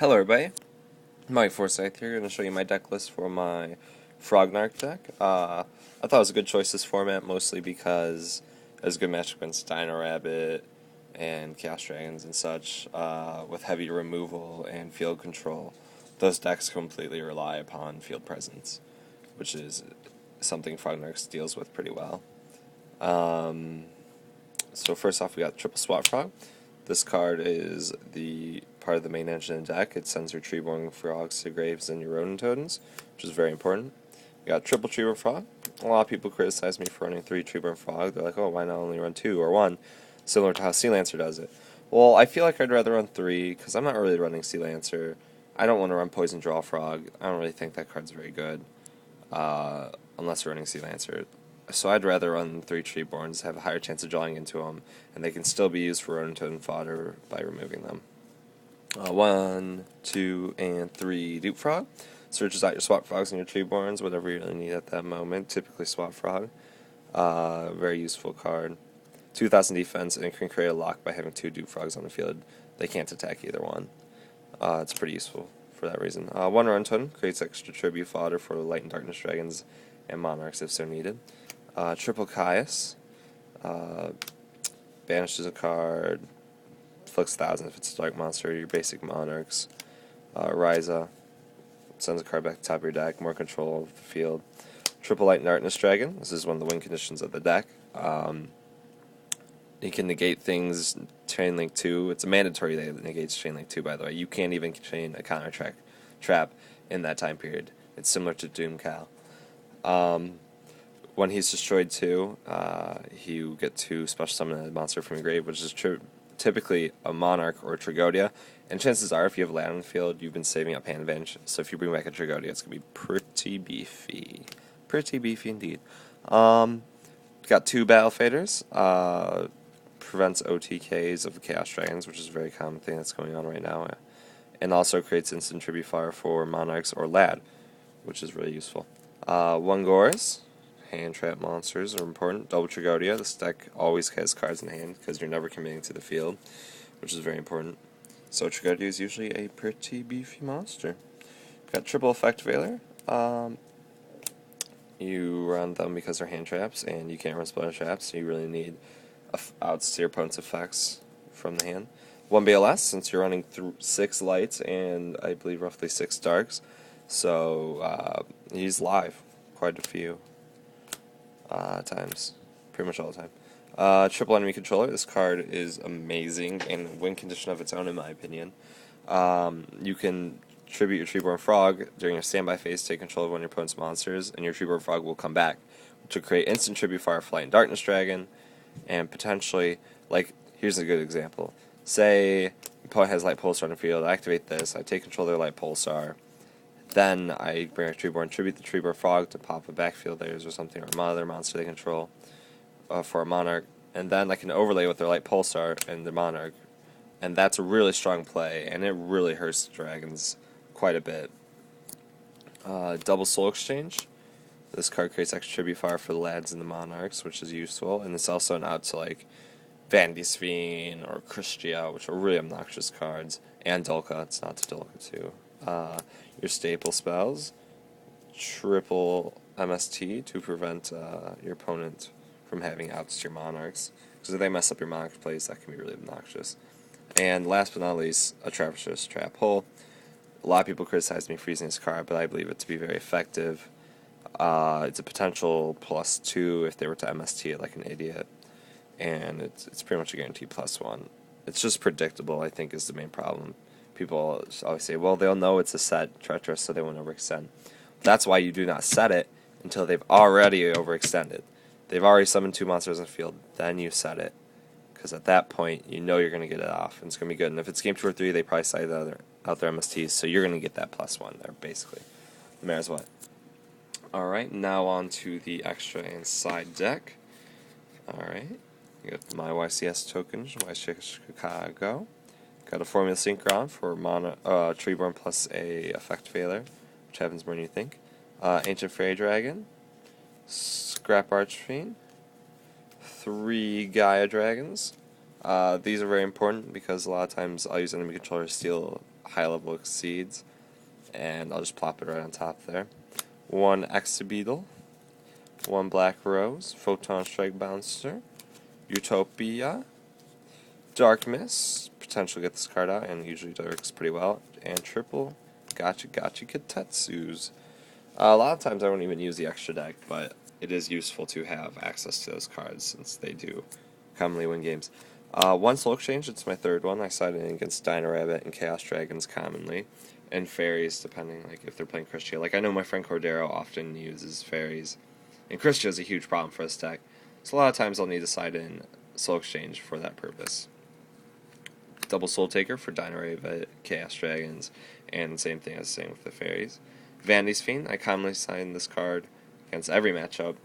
Hello everybody, Mike Forsyth here, going to show you my deck list for my Frognarch deck. I thought it was a good choice this format, mostly because it was a good match against Dino Rabbit and Chaos Dragons and such, with heavy removal and field control. Those decks completely rely upon field presence, which is something Frognarchs deals with pretty well. So first off, we got Triple Swap Frog. This card is the part of the main engine in the deck. It sends your Treeborn Frogs to graves and your Rodent Totems, which is very important. We got Triple Treeborn Frog. A lot of people criticize me for running 3 Treeborn Frog. They're like, oh, why not only run 2 or 1, similar to how Sea Lancer does it. Well, I feel like I'd rather run 3, because I'm not really running Sea Lancer. I don't want to run Poison Draw Frog. I don't really think that card's very good, unless you're running Sea Lancer. So I'd rather run 3 Treeborns, have a higher chance of drawing into them, and they can still be used for Rodent Totem fodder by removing them. 1, 2, and 3 Dupe Frog. Searches out your Swap Frogs and your Treeborns, whatever you really need at that moment, typically Swap Frog. Very useful card. 2,000 defense, and it can create a lock by having 2 Dupe Frogs on the field. They can't attack either one. It's pretty useful for that reason. 1 Rodent Totem creates extra tribute fodder for Light and Darkness Dragons and Monarchs if so needed. Triple Caius banishes a card, flicks 1,000 if it's a dark monster, your basic Monarchs. Ryza sends a card back to the top of your deck, more control of the field. Triple Light and Darkness Dragon, this is one of the win conditions of the deck. You can negate things, Chain Link 2, it's a mandatory that it negates Chain Link 2 by the way. You can't even chain a counter trap in that time period. It's similar to Doom Cal. When he's destroyed too, you get to special summon a monster from your grave, which is typically a Monarch or a Tragodia. And chances are, if you have land on the field, you've been saving up hand advantage. So if you bring back a Tragodia, it's going to be pretty beefy. Pretty beefy indeed. Got 2 Battle Faders. Prevents OTKs of the Chaos Dragons, which is a very common thing that's going on right now. And also creates instant tribute fire for Monarchs or Lad, which is really useful. 1 Gorz. Hand trap monsters are important. Double Tragodia. This deck always has cards in hand because you're never committing to the field, which is very important. So Tragodia is usually a pretty beefy monster. Got Triple Effect Veiler. You run them because they're hand traps, and you can't run splatter traps, so you really need outs to your opponent's effects from the hand. 1 BLS, since you're running 6 lights and I believe roughly 6 darks, so he's live quite a few times, pretty much all the time. Triple Enemy Controller. This card is amazing and a win condition of its own, in my opinion. You can tribute your Treeborn Frog during your standby phase, take control of one of your opponent's monsters, and your Treeborn Frog will come back, which will create instant tribute fire for Light and Darkness Dragon, and potentially, like, here's a good example. Say your opponent has Light Pulsar on the field, I activate this, I take control of their Light Pulsar. Then I bring a Treeborn, tribute the Treeborn Frog to pop a backfield theirs or something, or another monster they control for a Monarch, and then I can overlay with their Light Pulsar and the Monarch, and that's a really strong play, and it really hurts the Dragons quite a bit. Double Soul Exchange. This card creates extra tribute fire for the Lads and the Monarchs, which is useful, and it's also an out to like Vanity Sphere or Christia, which are really obnoxious cards, and Dolka. It's not to Dolka too. Your staple spells, triple MST to prevent your opponent from having outs to your Monarchs, because if they mess up your Monarch plays, that can be really obnoxious. And last but not least, a Traverser's Trap Hole. A lot of people criticize me for using this card, but I believe it to be very effective. It's a potential +2 if they were to MST it like an idiot, and it's pretty much a guaranteed +1. It's just predictable, I think, is the main problem. People always say, well, they'll know it's a set treacherous, so they won't overextend. That's why you do not set it until they've already overextended. They've already summoned 2 monsters in the field, then you set it. Because at that point, you know you're going to get it off, and it's going to be good. And if it's game 2 or 3, they probably side out their MSTs, so you're going to get that +1 there, basically. No matter what. Alright, now on to the extra and side deck. Alright, you got my YCS tokens, YCS Chicago. Got a Formula Synchron for Treeborn plus a Effect Failure, which happens more than you think. Ancient Fairy Dragon, Scrap Archfiend, 3 Gaia Dragons. These are very important because a lot of times I'll use enemy controller to steal high level exceeds, and I'll just plop it right on top there. 1 Exabeetle, 1 Black Rose, Photon Strike Bouncer, Utopia, Dark Mist, potentially get this card out, and usually works pretty well, and triple Gotcha Katetsus. A lot of times I won't even use the extra deck, but it is useful to have access to those cards since they do commonly win games. 1 Soul Exchange, it's my third one. I side in against Dino Rabbit and Chaos Dragons commonly, and Fairies depending like if they're playing Christia. Like I know my friend Cordero often uses Fairies, and Christia is a huge problem for this deck, so a lot of times I'll need to side in Soul Exchange for that purpose. Double Soul Taker for Dino Rabbit, Chaos Dragons, and same thing as same with the Fairies. Vanity's Fiend, I commonly sign this card against every matchup.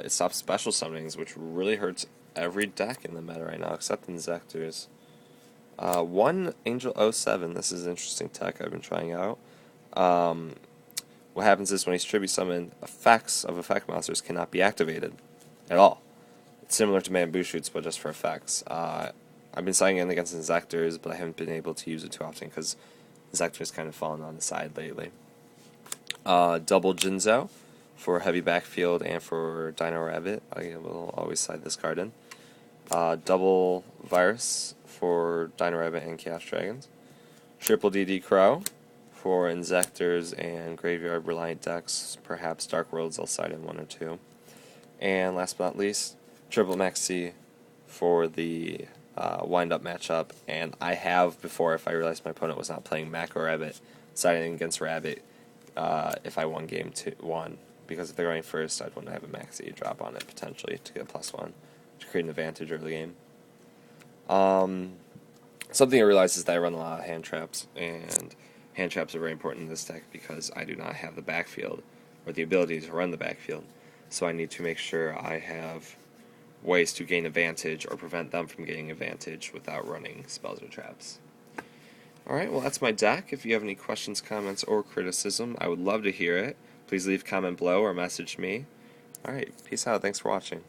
It stops special summonings, which really hurts every deck in the meta right now, except Inzectors. 1 Angel 07, this is an interesting tech I've been trying out. What happens is when he's tribute summoned, effects of effect monsters cannot be activated at all. It's similar to Bamboo Shoots, but just for effects. I've been signing in against Inzectors, but I haven't been able to use it too often because Inzector's kind of fallen on the side lately. Double Jinzo for heavy backfield and for Dino Rabbit. I will always side this card in. Double Virus for Dino Rabbit and Chaos Dragons. Triple DD Crow for Inzectors and Graveyard Reliant decks. Perhaps Dark Worlds I'll side in 1 or 2. And last but not least, Triple Maxi for the wind-up matchup. And I have before, if I realized my opponent was not playing Macro Rabbit, siding against Rabbit if I won game 1. Because if they're going first, I'd want to have a Maxi drop on it potentially to get a +1 to create an advantage early game. Something I realized is that I run a lot of hand traps, and hand traps are very important in this deck because I do not have the backfield or the ability to run the backfield. So I need to make sure I have ways to gain advantage or prevent them from gaining advantage without running spells or traps. Alright, well that's my deck. If you have any questions, comments, or criticism, I would love to hear it. Please leave a comment below or message me. Alright, peace out. Thanks for watching.